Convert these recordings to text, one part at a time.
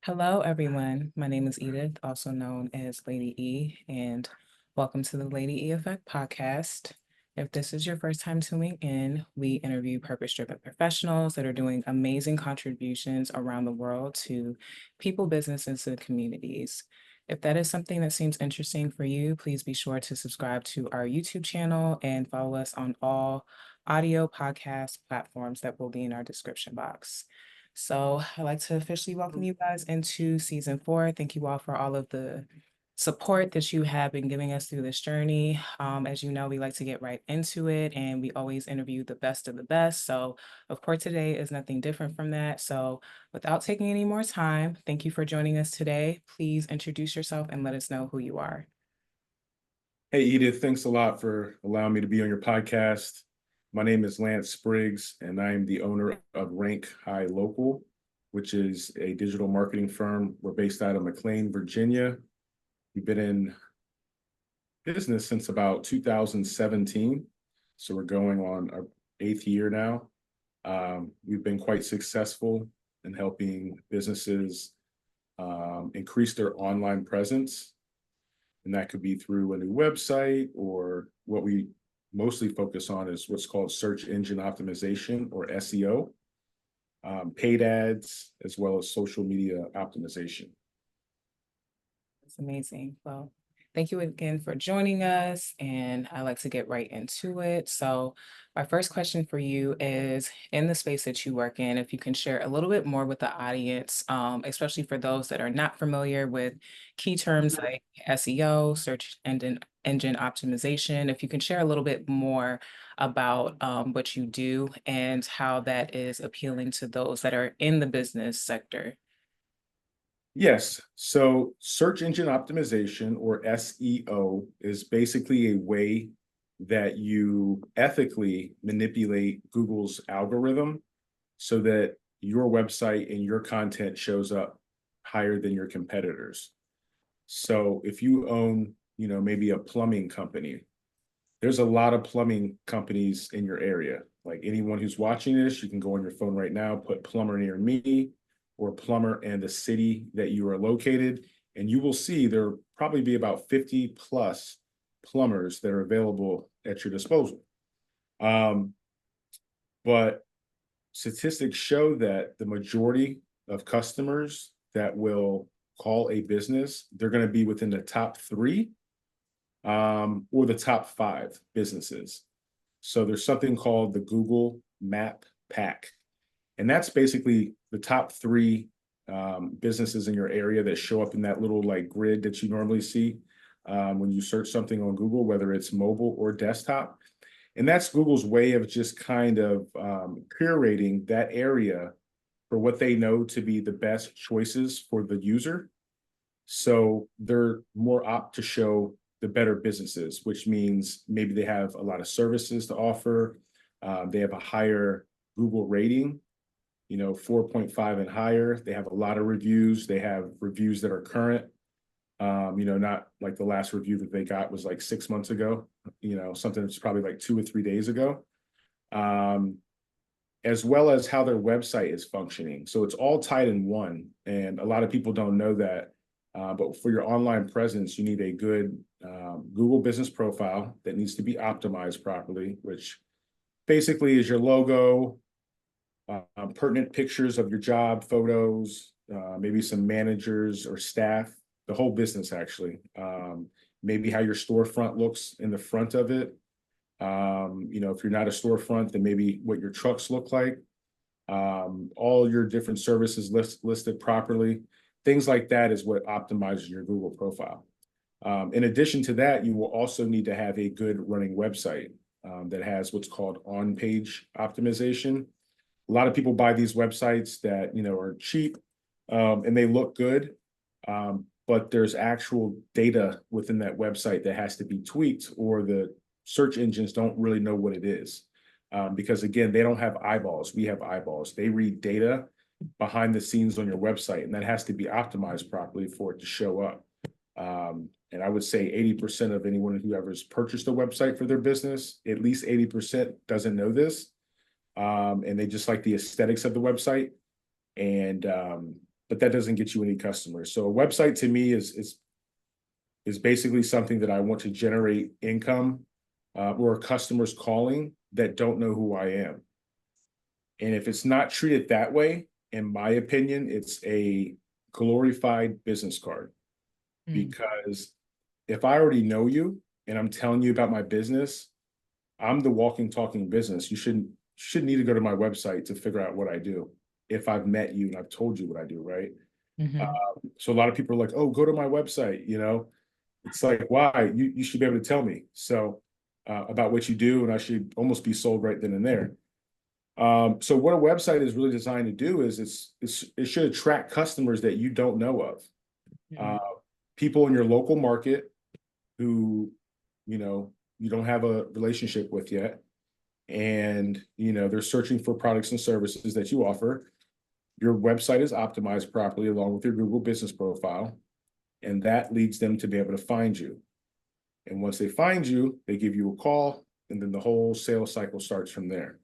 Hello, everyone. My name is Edith, also known as Lady E, and welcome to the Lady E Effect podcast. If this is your first time tuning in, we interview purpose-driven professionals that are doing amazing contributions around the world to people, businesses, and communities. If that is something that seems interesting for you, please be sure to subscribe to our YouTube channel and follow us on all audio podcast platforms that will be in our description box. So I'd like to officially welcome you guys into season 4. Thank you all for all of the support that you have been giving us through this journey. As you know, we like to get right into it and we always interview the best of the best. So of course, today is nothing different from that. So without taking any more time, thank you for joining us today. Please introduce yourself and let us know who you are. Hey, Edith, thanks a lot for allowing me to be on your podcast. My name is Lance Spriggs, and I'm the owner of Rank High Local, which is a digital marketing firm. We're based out of McLean, Virginia. We've been in business since about 2017, so we're going on our 8th year now. We've been quite successful in helping businesses increase their online presence. And that could be through a new website, or what we mostly focus on is what's called search engine optimization, or SEO, paid ads, as well as social media optimization. That's amazing. Well, thank you again for joining us, and I like to get right into it. So, my first question for you is, in the space that you work in, if you can share a little bit more with the audience, especially for those that are not familiar with key terms like SEO, search engine optimization, if you can share a little bit more about what you do and how that is appealing to those that are in the business sector. Yes, so search engine optimization, or SEO, is basically a way that you ethically manipulate Google's algorithm so that your website and your content shows up higher than your competitors. So if you own, maybe a plumbing company, there's a lot of plumbing companies in your area. Like, anyone who's watching this, you can go on your phone right now, put plumber near me or plumber and the city that you are located, and you will see there probably be about 50 plus plumbers that are available at your disposal. Um, but statistics show that the majority of customers that will call a business, they're going to be within the top 3 or the top 5 businesses. So there's something called the Google Map Pack, and that's basically the top 3 businesses in your area that show up in that little like grid that you normally see when you search something on Google, whether it's mobile or desktop. And that's Google's way of just kind of curating that area for what they know to be the best choices for the user. So they're more apt to show the better businesses, which means maybe they have a lot of services to offer. They have a higher Google rating, 4.5 and higher. They have a lot of reviews. They have reviews that are current. Not like the last review that they got was like 6 months ago, something that's probably like 2 or 3 days ago. As well as how their website is functioning. So it's all tied in one. And a lot of people don't know that. But for your online presence, you need a good Google business profile that needs to be optimized properly, which basically is your logo, pertinent pictures of your job, photos, maybe some managers or staff, the whole business actually. Maybe how your storefront looks in the front of it. If you're not a storefront, then maybe what your trucks look like. All your different services listed properly. Things like that is what optimizes your Google profile. In addition to that, you will also need to have a good running website that has what's called on-page optimization. A lot of people buy these websites that are cheap and they look good, but there's actual data within that website that has to be tweaked, or the search engines don't really know what it is. Because again, they don't have eyeballs. We have eyeballs. They read data behind the scenes on your website, and that has to be optimized properly for it to show up. And I would say 80% of anyone who ever's purchased a website for their business, at least 80% doesn't know this. And they just like the aesthetics of the website. And but that doesn't get you any customers. So a website to me is basically something that I want to generate income or customers calling that don't know who I am. And if it's not treated that way, in my opinion, it's a glorified business card. Mm. Because if I already know you and I'm telling you about my business, I'm the walking, talking business. You shouldn't need to go to my website to figure out what I do if I've met you and I've told you what I do, right? Mhm. So a lot of people are like, oh, go to my website, It's like, why? You should be able to tell me about what you do, and I should almost be sold right then and there. So what a website is really designed to do is it should attract customers that you don't know of. Mhm. Uh, People in your local market who, you don't have a relationship with yet, and they're searching for products and services that you offer. Your website is optimized properly along with your Google business profile, and that leads them to be able to find you. And once they find you, they give you a call, and then the whole sales cycle starts from there.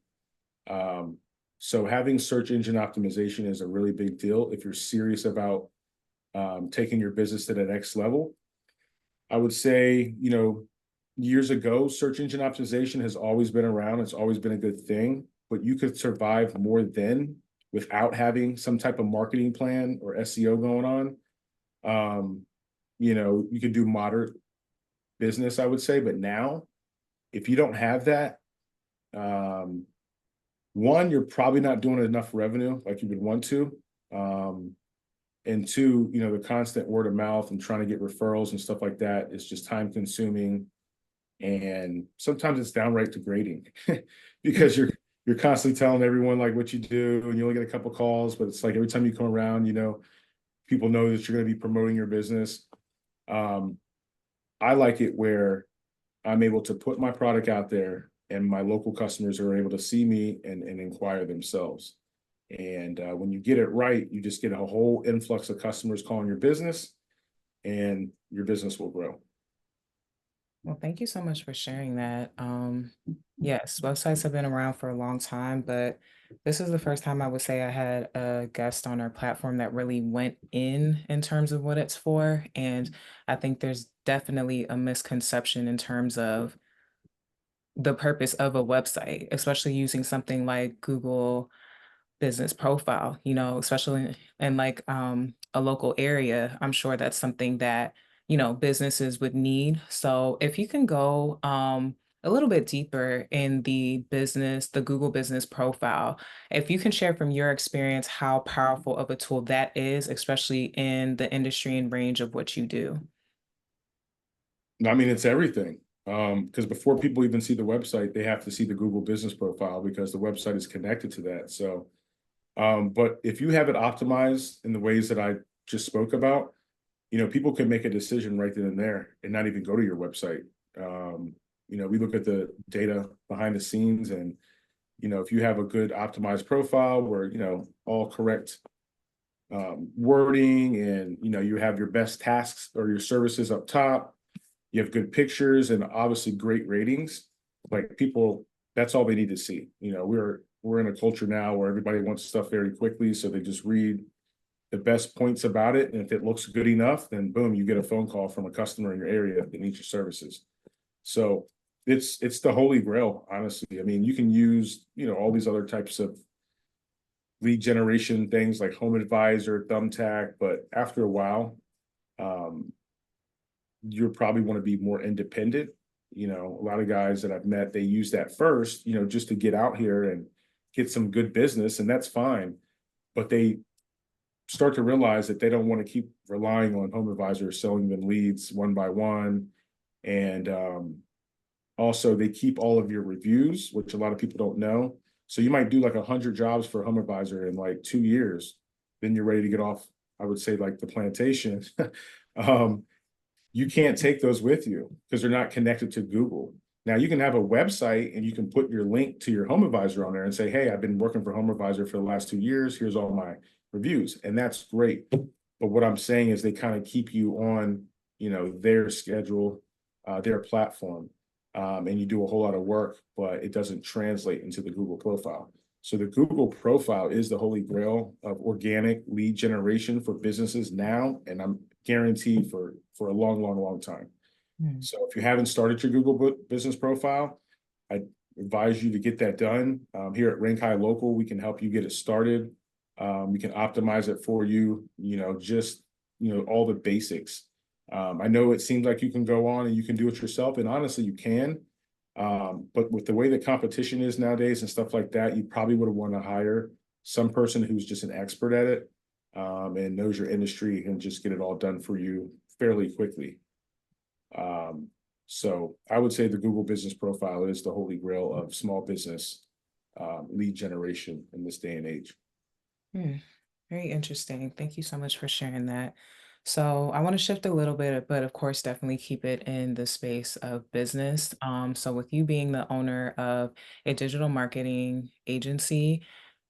Um, so having search engine optimization is a really big deal if you're serious about taking your business to the next level. I would say, years ago, search engine optimization has always been around. It's always been a good thing, but you could survive more then without having some type of marketing plan or SEO going on. Um, you could do moderate business, I would say, but now, if you don't have that, um, one, you're probably not doing enough revenue like you would want to. Um, and two, the constant word of mouth and trying to get referrals and stuff like that is just time consuming. And sometimes it's downright degrading because you're constantly telling everyone like what you do, and you only get a couple calls, but it's like every time you come around, people know that you're going to be promoting your business. Um, I like it where I'm able to put my product out there and my local customers are able to see me and inquire themselves. And when you get it right, you just get a whole influx of customers calling your business, and your business will grow. Well, thank you so much for sharing that. Yes, websites have been around for a long time, but this is the first time I would say I had a guest on our platform that really went in terms of what it's for. And I think there's definitely a misconception in terms of the purpose of a website, especially using something like Google business profile, especially in like a local area. I'm sure that's something that, businesses would need. So if you can go a little bit deeper in the Google business profile, if you can share from your experience how powerful of a tool that is, especially in the industry and range of what you do. I mean, it's everything. Because before people even see the website, they have to see the Google business profile because the website is connected to that. So, but if you have it optimized in the ways that I just spoke about, people can make a decision right then and there and not even go to your website. We look at the data behind the scenes, and if you have a good optimized profile where all correct wording, and you have your best tasks or your services up top, you have good pictures and obviously great ratings, like people, that's all they need to see. We're in a culture now where everybody wants stuff very quickly, so they just read the best points about it, and if it looks good enough, then boom, you get a phone call from a customer in your area that needs your services. So it's the holy grail, honestly. I mean, you can use all these other types of lead generation things like Home Advisor, Thumbtack, but after a while, um, you probably want to be more independent. A lot of guys that I've met, they use that first, just to get out here and get some good business, and that's fine. But they start to realize that they don't want to keep relying on Home Advisor selling them leads one by one. And also, they keep all of your reviews, which a lot of people don't know. So you might do like 100 jobs for Home Advisor in like 2 years. Then you're ready to get off, I would say, like the plantation. um, you can't take those with you because they're not connected to Google. Now you can have a website and you can put your link to your Home Advisor on there and say, hey, I've been working for Home Advisor for the last 2 years. Here's all my reviews. And that's great. But what I'm saying is they kind of keep you on, their schedule, their platform. And you do a whole lot of work, but it doesn't translate into the Google profile. So the Google profile is the holy grail of organic lead generation for businesses now, and I'm guaranteed for a long, long, long time. Mm. So if you haven't started your Google business profile, I advise you to get that done. Here at Rank High Local, we can help you get it started. We can optimize it for you, just, all the basics. I know it seems like you can go on and you can do it yourself, and honestly, you can. But with the way the competition is nowadays and stuff like that, you probably would want to hire some person who's just an expert at it, and knows your industry and just get it all done for you fairly quickly. So I would say the Google business profile is the holy grail of small business lead generation in this day and age. Hmm. Very interesting. Thank you so much for sharing that. So I want to shift a little bit, but of course, definitely keep it in the space of business. So with you being the owner of a digital marketing agency,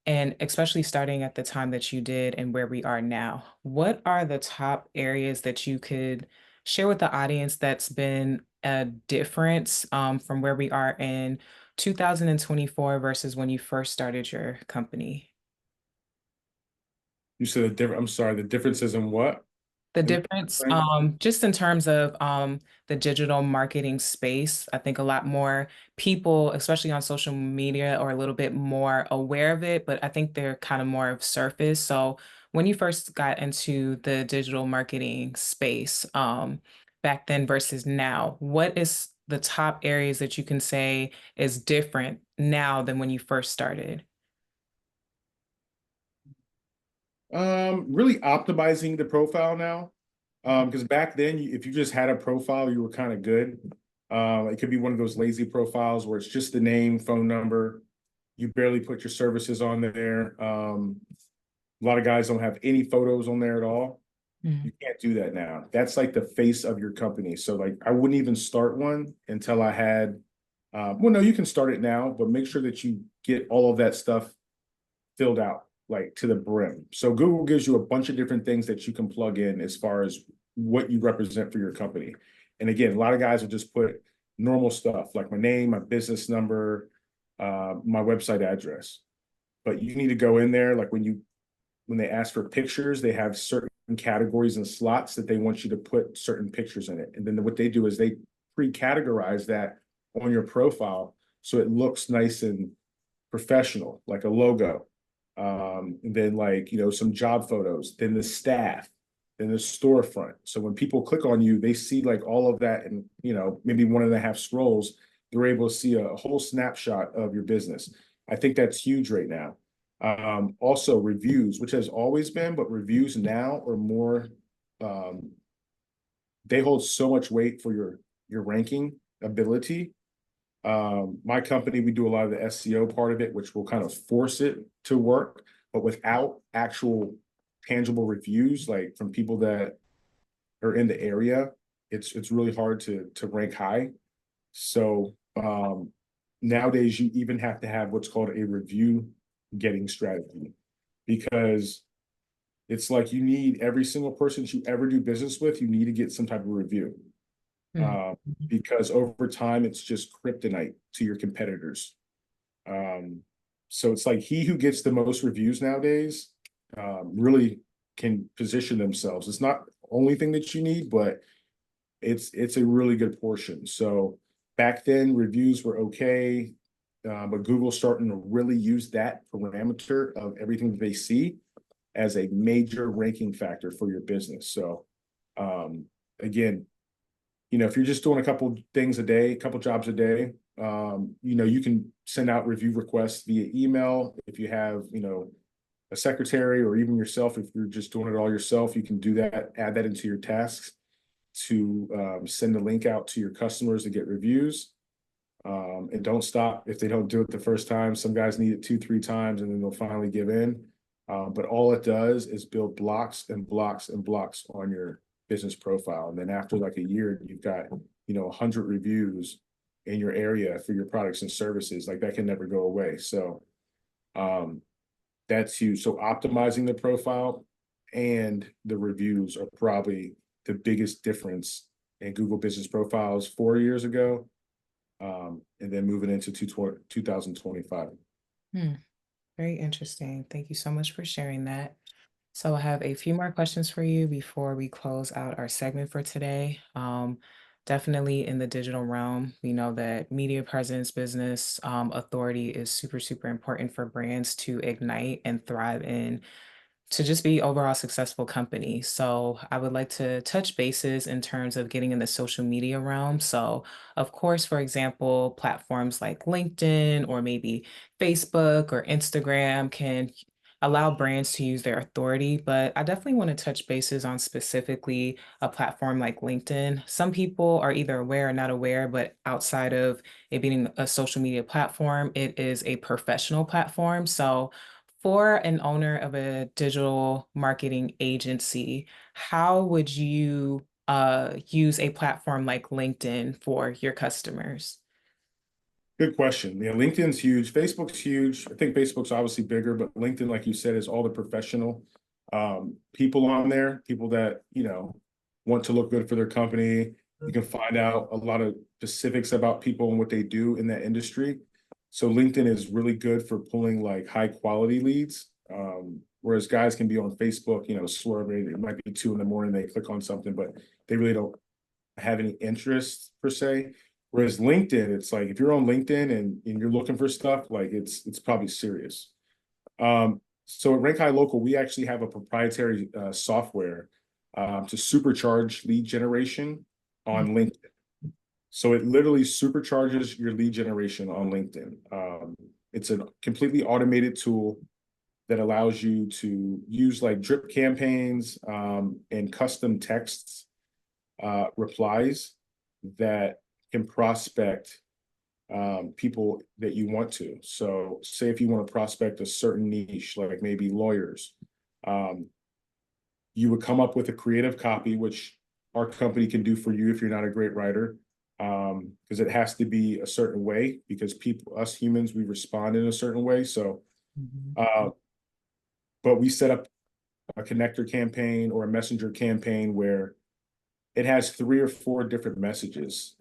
and especially starting at the time that you did and where we are now, what are the top areas that you could share with the audience that's been a difference from where we are in 2024 versus when you first started your company? You said I'm sorry, the differences in what? The In difference, what? just in terms of the digital marketing space, I think a lot more people, especially on social media, are a little bit more aware of it, but I think they're kind of more of surface. So when you first got into the digital marketing space, back then versus now, what is the top areas that you can say is different now than when you first started? Really optimizing the profile now. Because back then, if you just had a profile, you were kind of good. It could be one of those lazy profiles where it's just the name, phone number. You barely put your services on there. A lot of guys don't have any photos on there at all. Mhm. You can't do that now. That's like the face of your company. So like I wouldn't even start one until I had well, no, you can start it now, but make sure that you get all of that stuff filled out like to the brim. So Google gives you a bunch of different things that you can plug in as far as what you represent for your company. And again, a lot of guys will just put normal stuff like my name, my business number, my website address. But you need to go in there, like when they ask for pictures, they have certain categories and slots that they want you to put certain pictures in it. And then what they do is they pre-categorize that on your profile so it looks nice and professional, like a logo. And then like, some job photos, then the staff, then the storefront. So when people click on you, they see like all of that and, maybe 1.5 scrolls, they're able to see a whole snapshot of your business. I think that's huge right now. Also reviews, which has always been, but reviews now are more, um, they hold so much weight for your ranking ability. My company, we do a lot of the SEO part of it, which will kind of force it to work, but without actual tangible reviews, like from people that are in the area, it's really hard to rank high. So nowadays you even have to have what's called a review getting strategy because it's like you need every single person that you ever do business with, you need to get some type of review. Mhm. Because over time it's just kryptonite to your competitors. Um, so it's like he who gets the most reviews nowadays really can position themselves. It's not the only thing that you need, but it's a really good portion. So back then reviews were okay, but Google's starting to really use that parameter of everything that they see as a major ranking factor for your business. So again, if you're just doing a couple things a day, a couple jobs a day, you can send out review requests via email. If you have, a secretary or even yourself, if you're just doing it all yourself, you can do that, add that into your tasks to send a link out to your customers to get reviews. And don't stop if they don't do it the first time. Some guys need it 2, 3 times and then they'll finally give in. But all it does is build blocks and blocks and blocks on your business profile. And then after like a year, you've got, 100 reviews in your area for your products and services. Like that can never go away. So um, that's huge. So optimizing the profile and the reviews are probably the biggest difference in Google business profiles 4 years ago. And then moving into 2025. Hmm. Very interesting. Thank you so much for sharing that. So I have a few more questions for you before we close out our segment for today. Definitely in the digital realm, we know that media presence, business authority is super, super important for brands to ignite and thrive in to just be overall successful company. So I would like to touch bases in terms of getting in the social media realm. So of course, for example, platforms like LinkedIn or maybe Facebook or Instagram can allow brands to use their authority, but I definitely want to touch bases on specifically a platform like LinkedIn. Some people are either aware or not aware, but outside of it being a social media platform, it is a professional platform. So for an owner of a digital marketing agency, how would you use a platform like LinkedIn for your customers? Good question. Yeah, LinkedIn's huge. Facebook's huge. I think Facebook's obviously bigger, but LinkedIn, like you said, is all the professional people on there, people that, want to look good for their company. You can find out a lot of specifics about people and what they do in that industry. So LinkedIn is really good for pulling like high quality leads. Whereas guys can be on Facebook, swerving. It might be 2 in the morning, they click on something, but they really don't have any interest per se. Whereas LinkedIn, it's like if you're on LinkedIn and you're looking for stuff, like it's probably serious. So at Rank High Local, we actually have a proprietary software to supercharge lead generation on LinkedIn. So it literally supercharges your lead generation on LinkedIn. It's a completely automated tool that allows you to use like drip campaigns and custom texts replies that can prospect people that you want to. So say if you want to prospect a certain niche, like maybe lawyers, um, you would come up with a creative copy, which our company can do for you if you're not a great writer, because it has to be a certain way, because people, us humans, we respond in a certain way. So, Mhm. but we set up a connector campaign or a messenger campaign where it has 3 or 4 different messages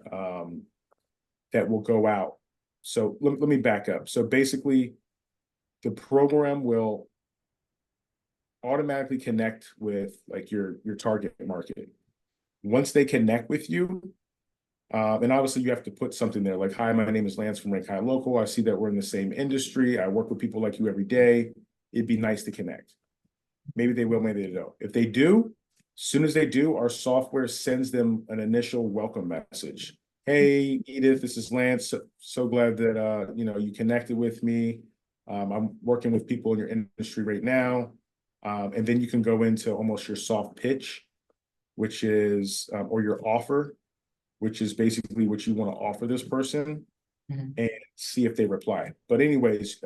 that will go out. So let me back up. So basically, the program will automatically connect with like your target market. Once they connect with you, and obviously you have to put something there like, "Hi, my name is Lance from Rank High Local. I see that we're in the same industry. I work with people like you every day. It'd be nice to connect." Maybe they will, maybe they don't. If they do, as soon as they do, our software sends them an initial welcome message. "Hey, Edith, this is Lance. So glad that you connected with me. I'm working with people in your industry right now." And then you can go into almost your soft pitch, which is or your offer, which is basically what you want to offer this person, Mhm. and see if they reply. But anyways,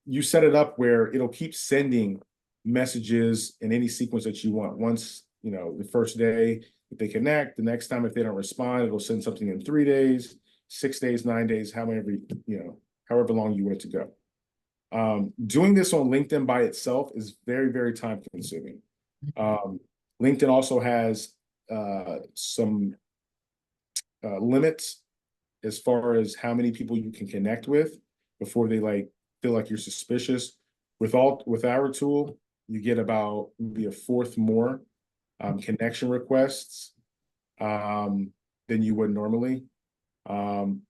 you set it up where it'll keep sending messages in any sequence that you want. Once, the first day, if they connect, the next time, if they don't respond, it'll send something in 3 days, 6 days, 9 days, however long you want it to go. Doing this on LinkedIn by itself is very, very time consuming. Um, LinkedIn also has some limits as far as how many people you can connect with before they like feel like you're suspicious. With our tool, you get about maybe a fourth more connection requests than you would normally. Um,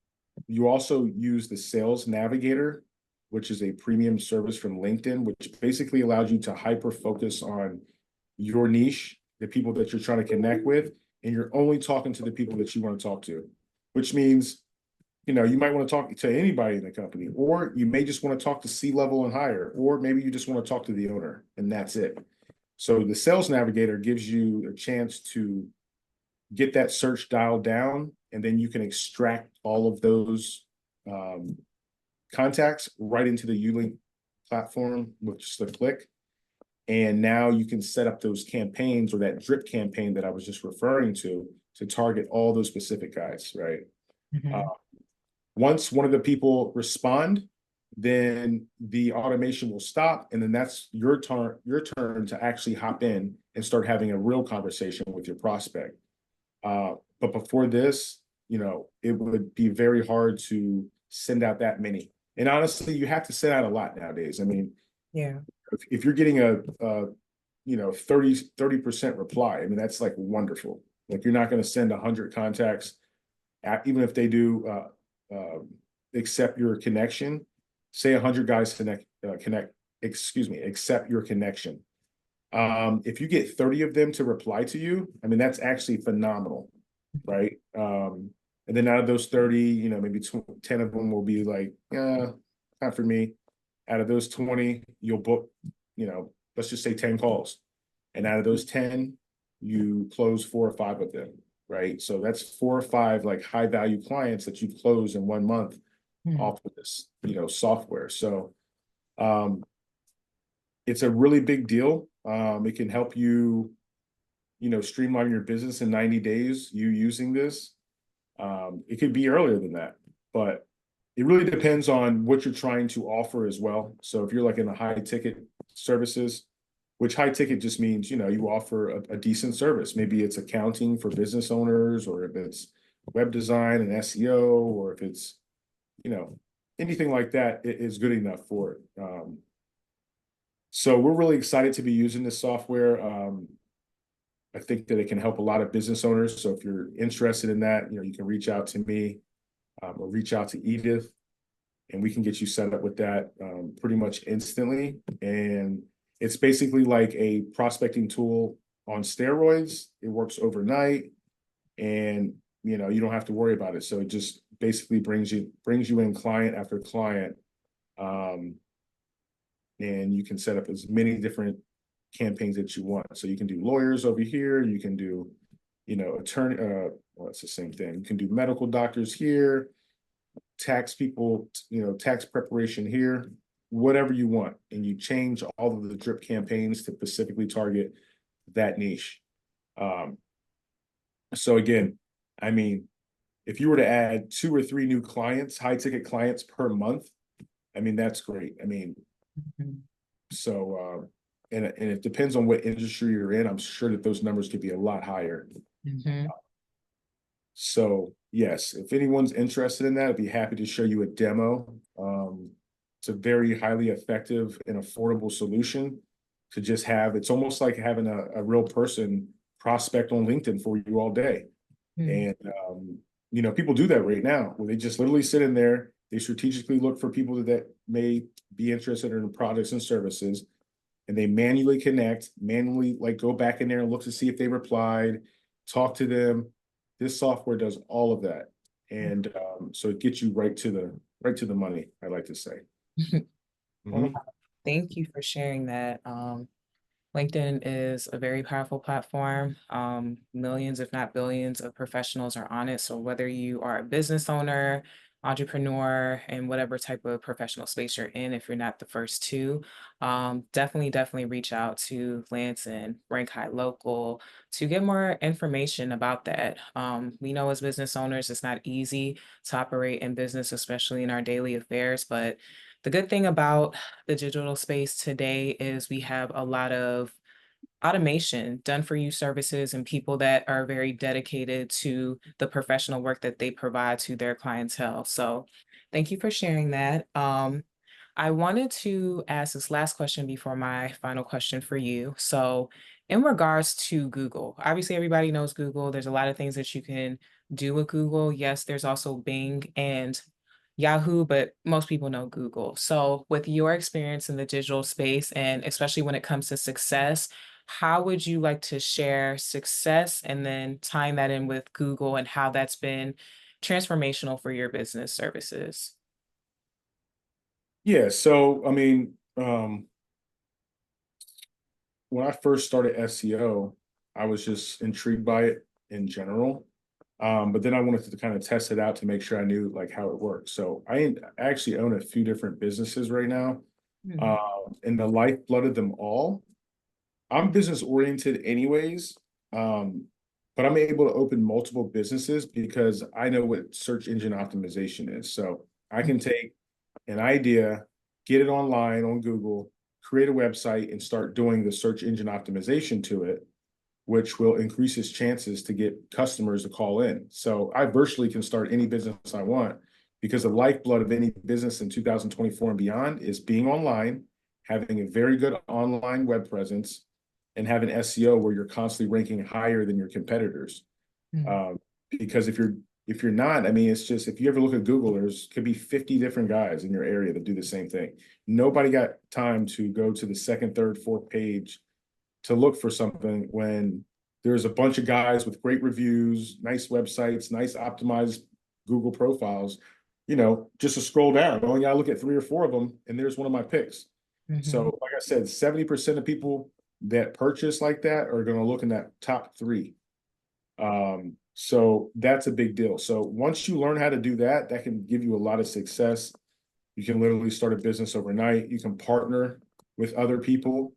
you also use the Sales Navigator, which is a premium service from LinkedIn, which basically allows you to hyper focus on your niche, the people that you're trying to connect with, and you're only talking to the people that you want to talk to, which means you might want to talk to anybody in the company, or you may just want to talk to C-level and higher, or maybe you just want to talk to the owner, and that's it. So the Sales Navigator gives you a chance to get that search dialed down, and then you can extract all of those um, contacts right into the Ulink platform with just a click. And now you can set up those campaigns or that drip campaign that I was just referring to target all those specific guys, right? Uh, Mhm. Once one of the people respond, then the automation will stop, and then that's your turn to actually hop in and start having a real conversation with your prospect. But before this, it would be very hard to send out that many. And honestly, you have to send out a lot nowadays. I mean, Yeah. if you're getting a you know, 30% reply, I mean, that's like wonderful. Like you're not going to send 100 contacts, even if they do accept your connection. Say 100 guys accept your connection. If you get 30 of them to reply to you, I mean, that's actually phenomenal, right? And then out of those 30, you know, maybe 10 of them will be like, not for me. Out of those 20, you'll book, you know, let's just say 10 calls. And out of those 10, you close 4 or 5 of them, right? So that's 4 or 5 like high value clients that you've closed in 1 month Mhm. off of this, you know, software. So um, it's a really big deal. It can help you, you know, streamline your business in 90 days, you using this. It could be earlier than that, but it really depends on what you're trying to offer as well. So if you're like in the high ticket services, which high ticket just means, you know, you offer a decent service. Maybe it's accounting for business owners, or if it's web design and SEO, or if it's, you know, anything like that, it is good enough for it. So we're really excited to be using this software. I think that it can help a lot of business owners. So if you're interested in that, you know, you can reach out to me, or reach out to Edith, and we can get you set up with that pretty much instantly. And it's basically like a prospecting tool on steroids. It works overnight, and you know, you don't have to worry about it. So it just basically brings you in client after client, um, and you can set up as many different campaigns that you want. So you can do lawyers over here. You can do, you know, attorney. Well, it's the same thing. You can do medical doctors here, tax people, you know, tax preparation here, whatever you want. And you change all of the drip campaigns to specifically target that niche. Um, so again, I mean, if you were to add 2 or 3 new clients, high ticket clients per month, I mean, that's great. I mean, Mhm. so, and it depends on what industry you're in. I'm sure that those numbers could be a lot higher. Mhm. So yes, if anyone's interested in that, I'd be happy to show you a demo. It's a very highly effective and affordable solution to just have. It's almost like having a real person prospect on LinkedIn for you all day. Mhm. And you know, people do that right now, where they just literally sit in there. They strategically look for people that may be interested in products and services, and they manually connect, manually like go back in there and look to see if they replied, talk to them. This software does all of that, and so it gets you right to the money, I like to say. Wow. Mhm. Thank you for sharing that. LinkedIn is a very powerful platform. Millions, if not billions, of professionals are on it. So whether you are a business owner, entrepreneur, and whatever type of professional space you're in, if you're not the first two, definitely reach out to Lance and Rank High Local to get more information about that. We know as business owners, it's not easy to operate in business, especially in our daily affairs, but the good thing about the digital space today is we have a lot of automation done for you services and people that are very dedicated to the professional work that they provide to their clientele. So thank you for sharing that. I wanted to ask this last question before my final question for you. So, in regards to Google, obviously everybody knows Google. There's a lot of things that you can do with Google. Yes, there's also Bing and Yahoo, but most people know Google. So, with your experience in the digital space, and especially when it comes to success, how would you like to share success and then tying that in with Google and how that's been transformational for your business services? Yeah, so I mean, when I first started SEO, I was just intrigued by it in general. But then I wanted to kind of test it out to make sure I knew like how it worked. So I actually own a few different businesses right now. Mhm. And the lifeblood of them all, I'm business oriented anyways. Um, but I'm able to open multiple businesses because I know what search engine optimization is. So I can take an idea, get it online on Google, create a website, and start doing the search engine optimization to it, which will increase its chances to get customers to call in. So I virtually can start any business I want because the lifeblood of any business in 2024 and beyond is being online, having a very good online web presence, and having SEO where you're constantly ranking higher than your competitors. Because if you're not, I mean, it's just, if you ever look at Google, could be 50 different guys in your area that do the same thing. Nobody got time to go to the second, third, fourth page to look for something when there's a bunch of guys with great reviews, nice websites, nice optimized Google profiles. Just to scroll down, only gotta look at 3 or 4 of them, and there's one of my picks. So, like I said, 70% of people that purchase like that are going to look in that top 3. So that's a big deal. So once you learn how to do that, that can give you a lot of success. You can literally start a business overnight. You can partner with other people,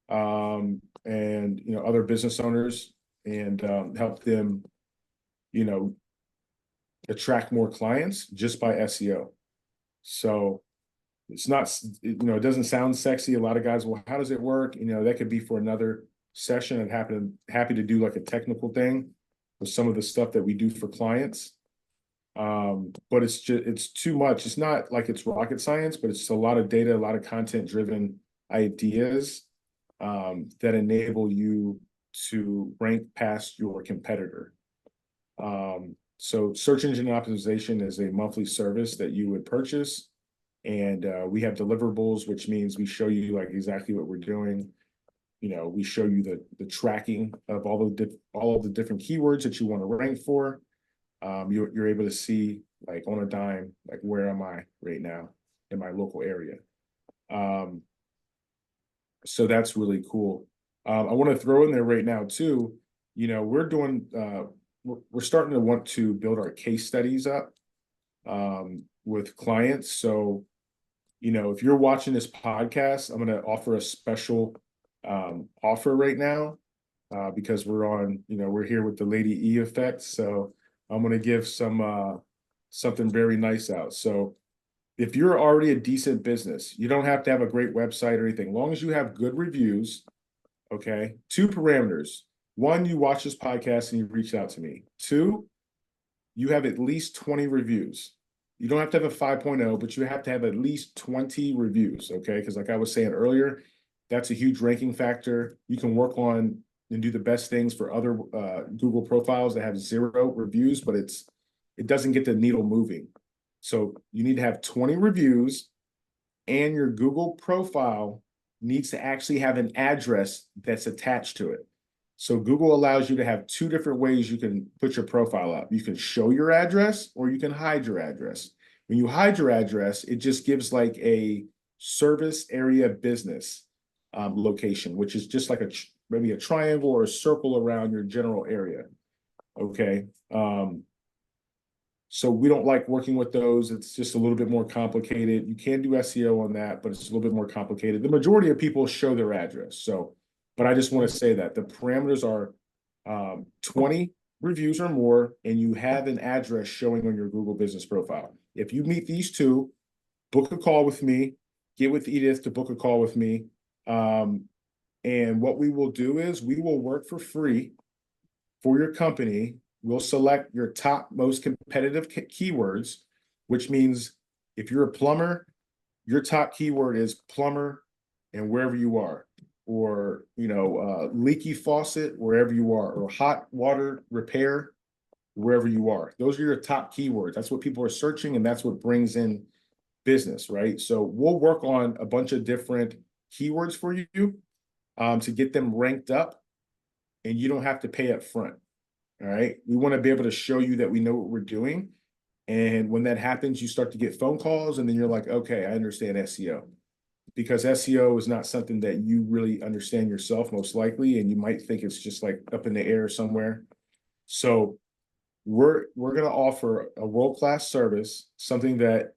and other business owners, and help them, attract more clients just by SEO. So it's not, it doesn't sound sexy. A lot of guys, well, how does it work? That could be for another session. I'm happy to do like a technical thing with some of the stuff that we do for clients. But it's too much. It's not like it's rocket science, but it's a lot of data, a lot of content driven ideas that enable you to rank past your competitor. So search engine optimization is a monthly service that you would purchase. And we have deliverables, which means we show you like exactly what we're doing. We show you the tracking of all of the different keywords that you want to rank for. You're able to see like on a dime, like where am I right now in my local area. So that's really cool. I want to throw in there right now too. We're doing we're starting to want to build our case studies up with clients. So if you're watching this podcast, I'm going to offer a special offer right now because we're here with the Lady E effect. So I'm going to give something very nice out. So if you're already a decent business, you don't have to have a great website or anything. As long as you have good reviews, okay? 2 parameters. 1, you watch this podcast and you reach out to me. 2, you have at least 20 reviews. You don't have to have a 5.0, but you have to have at least 20 reviews, okay? Because like I was saying earlier, that's a huge ranking factor. You can work on and do the best things for other Google profiles that have 0 reviews, but it doesn't get the needle moving. So you need to have 20 reviews, and your Google profile needs to actually have an address that's attached to it. So Google allows you to have 2 different ways you can put your profile up. You can show your address or you can hide your address. When you hide your address, it just gives like a service area business location, which is just like maybe a triangle or a circle around your general area. Okay. So we don't like working with those. It's just a little bit more complicated. You can do SEO on that, but it's a little bit more complicated. The majority of people show their address. So, but I just want to say that the parameters are 20 reviews or more, and you have an address showing on your Google business profile. If you meet these 2, book a call with me, get with Edith to book a call with me. And what we will do is we will work for free for your company. We'll select your top most competitive keywords, which means if you're a plumber, your top keyword is plumber and wherever you are, or, leaky faucet, wherever you are, or hot water repair, wherever you are. Those are your top keywords. That's what people are searching, and that's what brings in business, right? So we'll work on a bunch of different keywords for you to get them ranked up, and you don't have to pay up front. All right. We want to be able to show you that we know what we're doing. And when that happens, you start to get phone calls, and then you're like, okay, I understand SEO. Because SEO is not something that you really understand yourself, most likely, and you might think it's just like up in the air somewhere. So we're going to offer a world-class service, something that,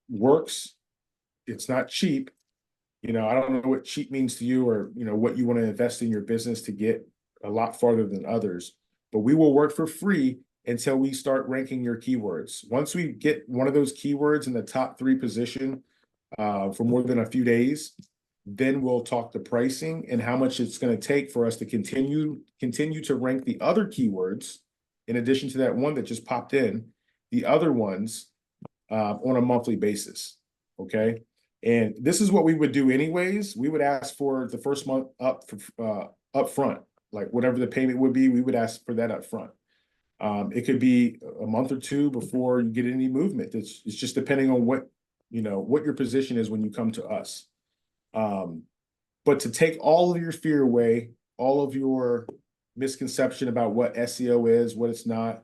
works. It's not cheap. I don't know what cheap means to you, or, what you want to invest in your business to get a lot farther than others. But we will work for free until we start ranking your keywords. Once we get one of those keywords in the top 3 position for more than a few days, then we'll talk the pricing and how much it's going to take for us to continue to rank the other keywords in addition to that one that just popped in. The other ones on a monthly basis. Okay. And this is what we would do anyways. We would ask for the first month up front, like whatever the payment would be, we would ask for that up front. It could be a month or two before you get any movement. It's just depending on what your position is when you come to us. But to take all of your fear away, all of your misconception about what SEO is, what it's not,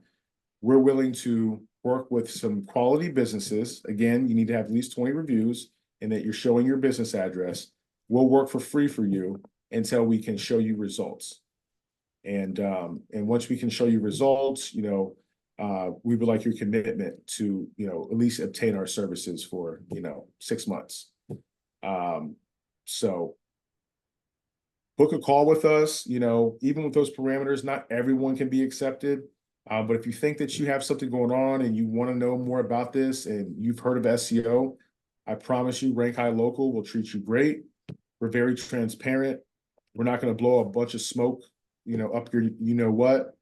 we're willing to work with some quality businesses. Again, you need to have at least 20 reviews and that you're showing your business address. We'll work for free for you until we can show you results. And once we can show you results, we would like your commitment to, at least obtain our services for, 6 months. So book a call with us. Even with those parameters, not everyone can be accepted. But if you think that you have something going on and you want to know more about this and you've heard of SEO, I promise you, Rank High Local will treat you great. We're very transparent. We're not going to blow a bunch of smoke, up your, what.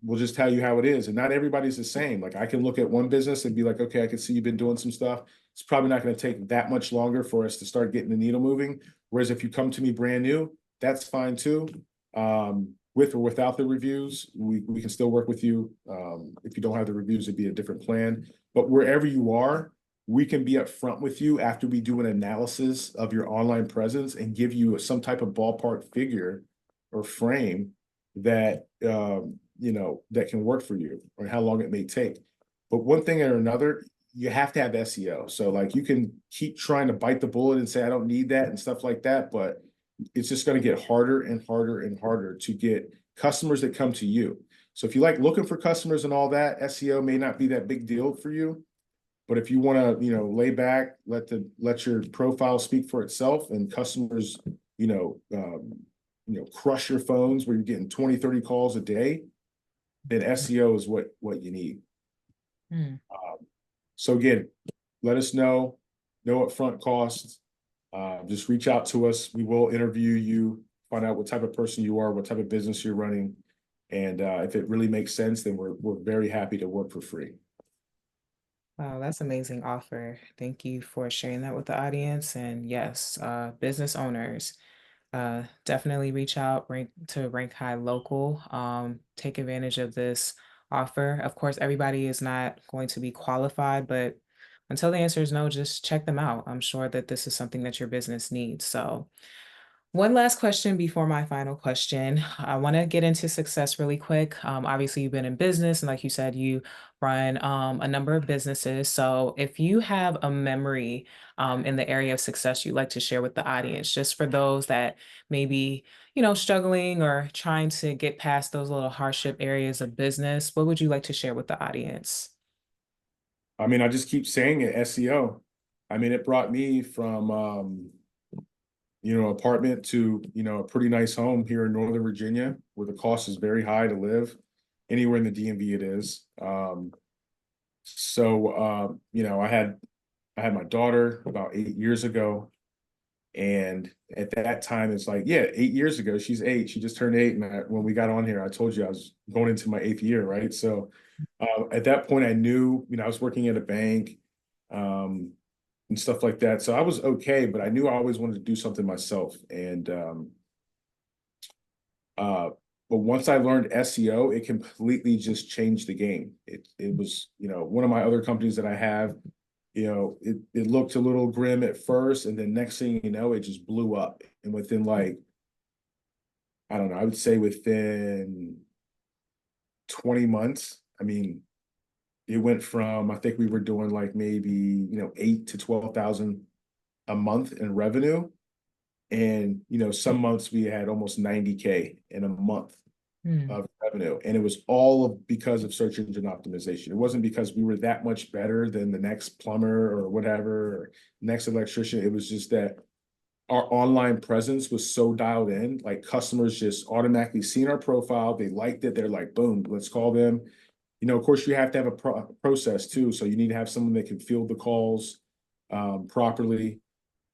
We'll just tell you how it is. And not everybody's the same. Like I can look at one business and be like, okay, I can see you've been doing some stuff. It's probably not going to take that much longer for us to start getting the needle moving. Whereas if you come to me brand new, that's fine too. With or without the reviews, we can still work with you. If you don't have the reviews, it'd be a different plan. But wherever you are, we can be upfront with you after we do an analysis of your online presence and give you some type of ballpark figure or frame that that can work for you or how long it may take. But one thing or another, you have to have SEO. So like you can keep trying to bite the bullet and say, I don't need that and stuff like that, but it's just going to get harder and harder and harder to get customers that come to you. So if you like looking for customers and all that, SEO may not be that big deal for you. But if you want to, lay back, let your profile speak for itself and customers, crush your phones where you're getting 20, 30 calls a day, then SEO is what you need. So again, let us know, no upfront costs. Just reach out to us. We will interview you, find out what type of person you are, what type of business you're running. And if it really makes sense, then we're very happy to work for free. Wow, that's amazing offer. Thank you for sharing that with the audience. And yes, business owners, definitely reach out to Rank High Local. Take advantage of this offer. Of course, everybody is not going to be qualified, but until the answer is no, just check them out. I'm sure that this is something that your business needs. So one last question before my final question. I want to get into success really quick. Obviously, you've been in business, and like you said, you run a number of businesses. So, if you have a memory in the area of success you'd like to share with the audience, just for those that may be, struggling or trying to get past those little hardship areas of business, what would you like to share with the audience? I mean, I just keep saying it, SEO. I mean, it brought me from, apartment to, a pretty nice home here in Northern Virginia, where the cost is very high to live. Anywhere in the DMV it is. I had my daughter about 8 years ago. And at that time, it's like, yeah, 8 years ago, she's 8. She just turned 8. And when we got on here, I told you I was going into my 8th year, right? So at that point, I knew, I was working at a bank and stuff like that. So I was okay, but I knew I always wanted to do something myself. And but once I learned SEO, it completely just changed the game. It was, one of my other companies that I have, it looked a little grim at first, and then next thing you know, it just blew up. And within I don't know, I would say within 20 months, I mean, it went from, I think we were doing like maybe, 8 to 12,000 a month in revenue. And, some months we had almost 90K in a month of revenue. And it was all because of search engine optimization. It wasn't because we were that much better than the next plumber or whatever, or next electrician. It was just that our online presence was so dialed in, like customers just automatically seen our profile. They liked it. They're like, boom, let's call them. Of course, you have to have a process too. So you need to have someone that can field the calls properly.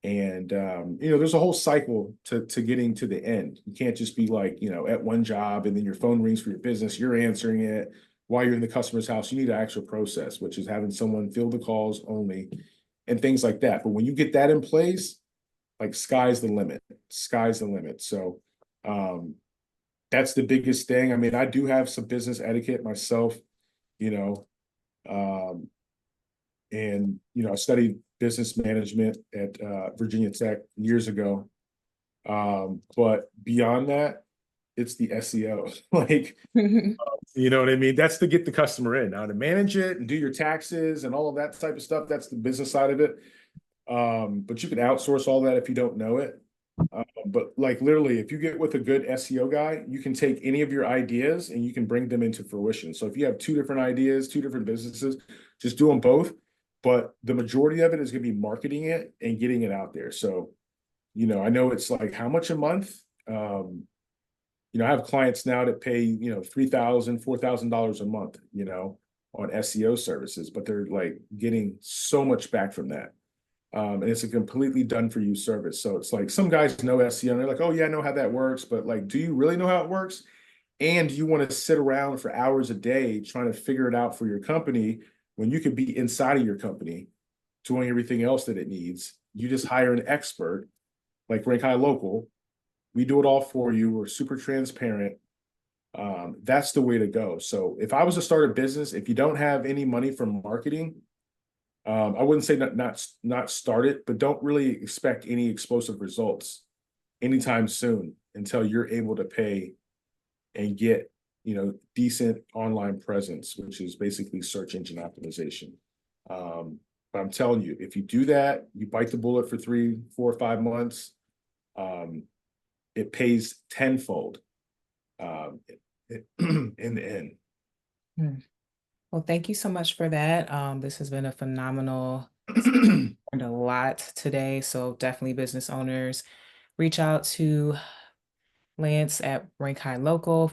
And, there's a whole cycle to getting to the end. You can't just be like, at one job and then your phone rings for your business, you're answering it, while you're in the customer's house. You need an actual process, which is having someone field the calls only and things like that. But when you get that in place, like sky's the limit. Sky's the limit. So that's the biggest thing. I mean, I do have some business etiquette myself, you know, and I studied business management at Virginia Tech years ago. But beyond that, it's the SEO. Like, you know what I mean? That's to get the customer in. Now to manage it and do your taxes and all of that type of stuff, that's the business side of it. But you can outsource all that if you don't know it. But like literally, if you get with a good SEO guy, you can take any of your ideas and you can bring them into fruition. So if you have two different ideas, two different businesses, just do them both. But the majority of it is going to be marketing it and getting it out there. So, I know it's like how much a month? I have clients now that pay, $3,000, $4,000 a month, on SEO services, but they're like getting so much back from that. And it's a completely done for you service. So it's like some guys know SEO and they're like, oh yeah, I know how that works. But like, do you really know how it works? And do you want to sit around for hours a day trying to figure it out for your company when you could be inside of your company doing everything else that it needs? You just hire an expert like Rank High Local. We do it all for you. We're super transparent. That's the way to go. So if I was to start a business, if you don't have any money from marketing, I wouldn't say not start it, but don't really expect any explosive results anytime soon until you're able to pay and get, decent online presence, which is basically search engine optimization. But I'm telling you, if you do that, you bite the bullet for 3, 4, 5 months, it pays tenfold in the end. Hmm. Well, thank you so much for that. This has been a phenomenal, learned a lot today. So definitely business owners, reach out to Lance at Rank High Local.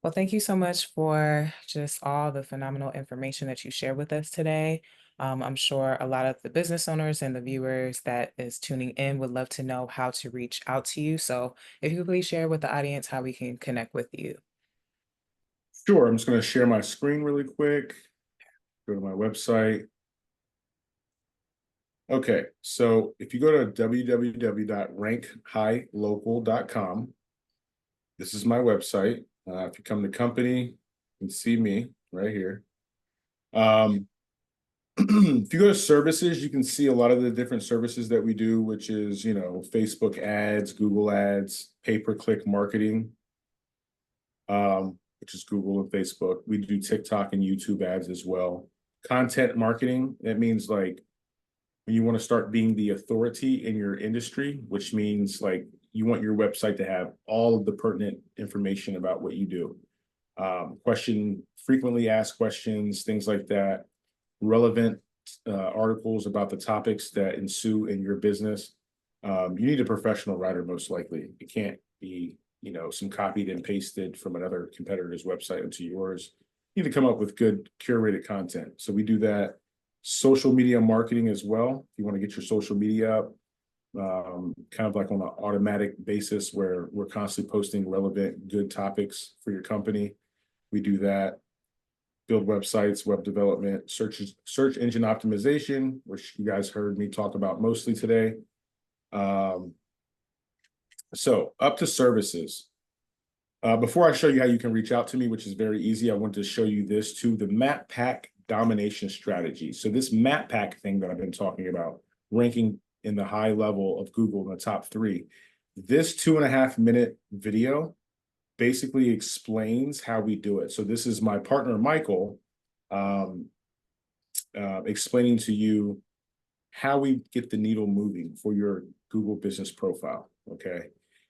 Well, thank you so much for just all the phenomenal information that you shared with us today. I'm sure a lot of the business owners and the viewers that is tuning in would love to know how to reach out to you. So if you could please share with the audience how we can connect with you. Sure, I'm just going to share my screen really quick. Go to my website. Okay, so if you go to www.rankhighlocal.com, this is my website. If you come to company, you can see me right here. If you go to services, you can see a lot of the different services that we do, which is, Facebook ads, Google ads, pay-per-click marketing, which is Google and Facebook. We do TikTok and YouTube ads as well. Content marketing, that means like when you want to start being the authority in your industry, which means like you want your website to have all of the pertinent information about what you do. Frequently asked questions, things like that, relevant articles about the topics that ensue in your business. You need a professional writer, most likely. It can't be, some copied and pasted from another competitor's website into yours. You need to come up with good curated content. So we do that. Social media marketing as well. If you want to get your social media up, kind of like on an automatic basis where we're constantly posting relevant, good topics for your company. We do that. Build websites, web development, search engine optimization, which you guys heard me talk about mostly today. So up to services. Before I show you how you can reach out to me, which is very easy, I want to show you this too, the map pack domination strategy. So this map pack thing that I've been talking about, ranking in the high level of Google in the top 3, this 2.5-minute video basically explains how we do it. So this is my partner, Michael, explaining to you how we get the needle moving for your Google business profile, okay?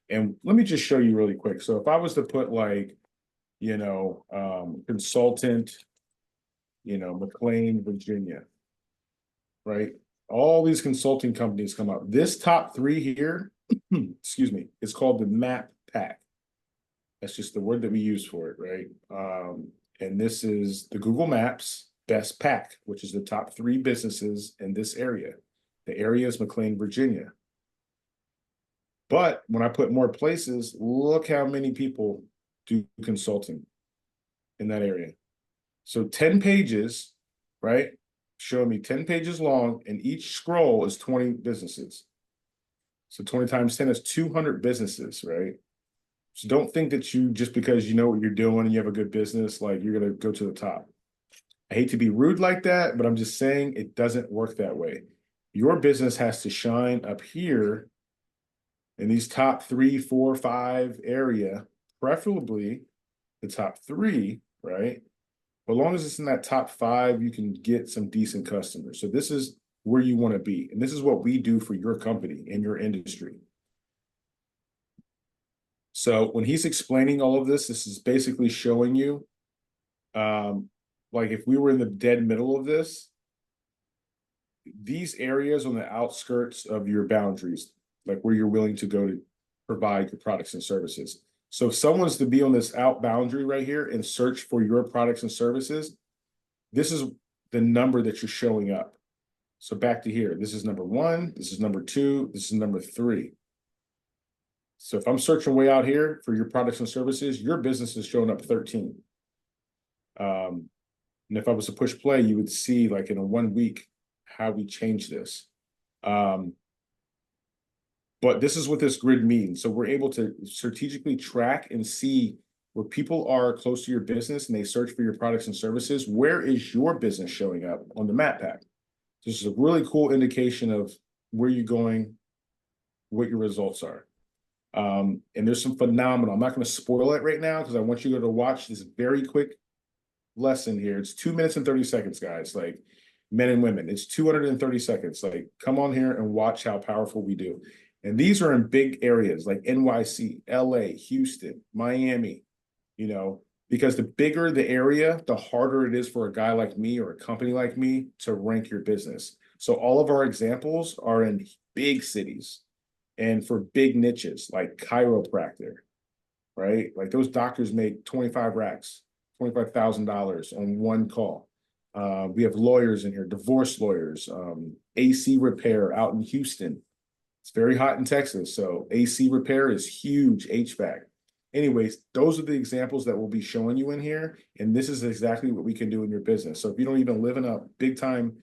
And let me just show you really quick. So if I was to put like, consultant, McLean, Virginia, right? All these consulting companies come up. This top 3 here, excuse me, is called the map pack. That's just the word that we use for it, right? And this is the Google Maps best pack, which is the top 3 businesses in this area. The area is McLean, Virginia. But when I put more places, look how many people do consulting. in that area. So 10 pages, right? Show me 10 pages long, and each scroll is 20 businesses. So 20 times 10 is 200 businesses, right? So don't think that you, just because you know what you're doing and you have a good business, like you're going to go to the top. I hate to be rude like that, but I'm just saying it doesn't work that way. Your business has to shine up here in these top 3, 4, 5 area, preferably the top 3, right? As long as it's in that top 5, you can get some decent customers. So this is where you want to be. And this is what we do for your company and your industry. So when he's explaining all of this is basically showing you, like if we were in the dead middle of this, these areas on the outskirts of your boundaries, like where you're willing to go to provide your products and services. So if someone's to be on this out boundary right here and search for your products and services, this is the number that you're showing up. So back to here, this is number 1, this is number 2, this is number 3. So if I'm searching way out here for your products and services, your business is showing up 13. And if I was to push play, you would see like in a 1 week how we change this. But this is what this grid means. So we're able to strategically track and see where people are close to your business and they search for your products and services. Where is your business showing up on the map pack? This is a really cool indication of where you're going, what your results are. And there's some phenomenal. I'm not going to spoil it right now because I want you to watch this very quick lesson here. It's 2 minutes and 30 seconds, guys. Like men and women, it's 230 seconds. Like come on here and watch how powerful we do. And these are in big areas like NYC, LA, Houston, Miami, you know, because the bigger the area, the harder it is for a guy like me or a company like me to rank your business. So all of our examples are in big cities and for big niches like chiropractor, right? Like those doctors make 25 racks, $25,000 on one call. We have lawyers in here, divorce lawyers, AC repair out in Houston. It's very hot in Texas, so AC repair is huge, HVAC. Anyways, those are the examples that we'll be showing you in here, and this is exactly what we can do in your business. So if you don't even live in a big time,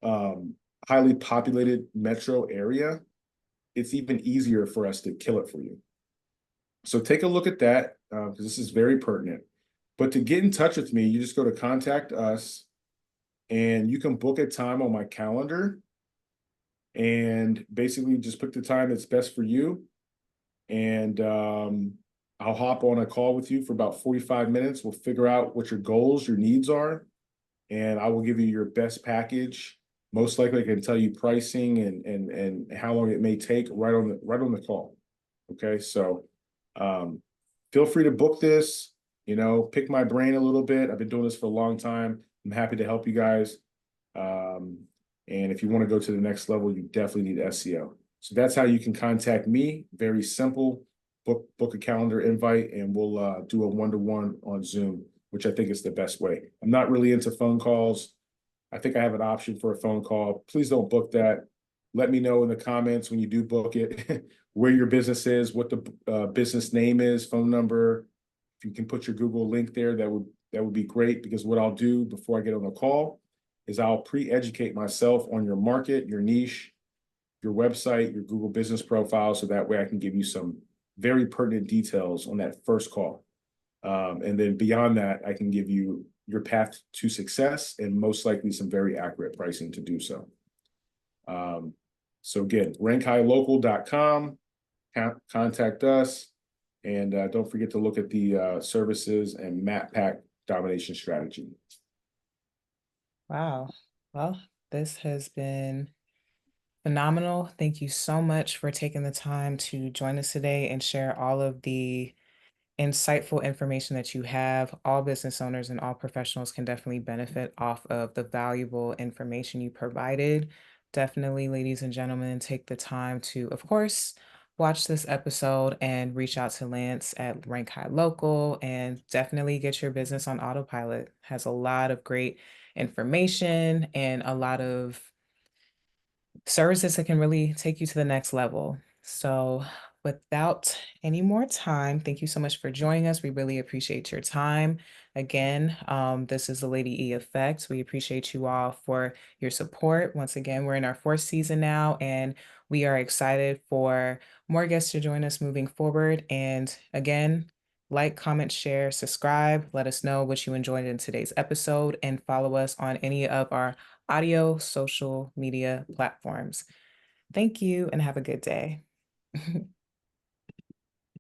highly populated metro area, it's even easier for us to kill it for you. So take a look at that because this is very pertinent. But to get in touch with me, you just go to contact us and you can book a time on my calendar and basically just pick the time that's best for you. And I'll hop on a call with you for about 45 minutes. We'll figure out what your goals, your needs are, and I will give you your best package. Most likely I can tell you pricing and how long it may take right on the call. Okay, so feel free to book this, you know, pick my brain a little bit. I've been doing this for a long time. I'm happy to help you guys. And if you want to go to the next level, you definitely need SEO. So that's how you can contact me. Very simple. Book a calendar invite, and we'll do a one-to-one on Zoom, which I think is the best way. I'm not really into phone calls. I think I have an option for a phone call. Please don't book that. Let me know in the comments when you do book it, where your business is, what the business name is, phone number. If you can put your Google link there, that would be great, because what I'll do before I get on the call is I'll pre-educate myself on your market, your niche, your website, your Google business profile, so that way I can give you some very pertinent details on that first call. And then beyond that, I can give you your path to success and most likely some very accurate pricing to do so. So again, rankhighlocal.com, contact us, and don't forget to look at the services and map pack domination strategy. Wow. Well, this has been phenomenal. Thank you so much for taking the time to join us today and share all of the insightful information that you have. All business owners and all professionals can definitely benefit off of the valuable information you provided. Definitely, ladies and gentlemen, take the time to, of course, watch this episode and reach out to Lance at Rank High Local, and definitely get your business on autopilot. Has a lot of great information and a lot of services that can really take you to the next level. So without any more time, thank you so much for joining us. We really appreciate your time. Again, this is the Lady E Effect. We appreciate you all for your support. Once again, we're in our fourth season now, and we are excited for more guests to join us moving forward. And again, like, comment, share, subscribe. Let us know what you enjoyed in today's episode, and follow us on any of our audio social media platforms. Thank you and have a good day.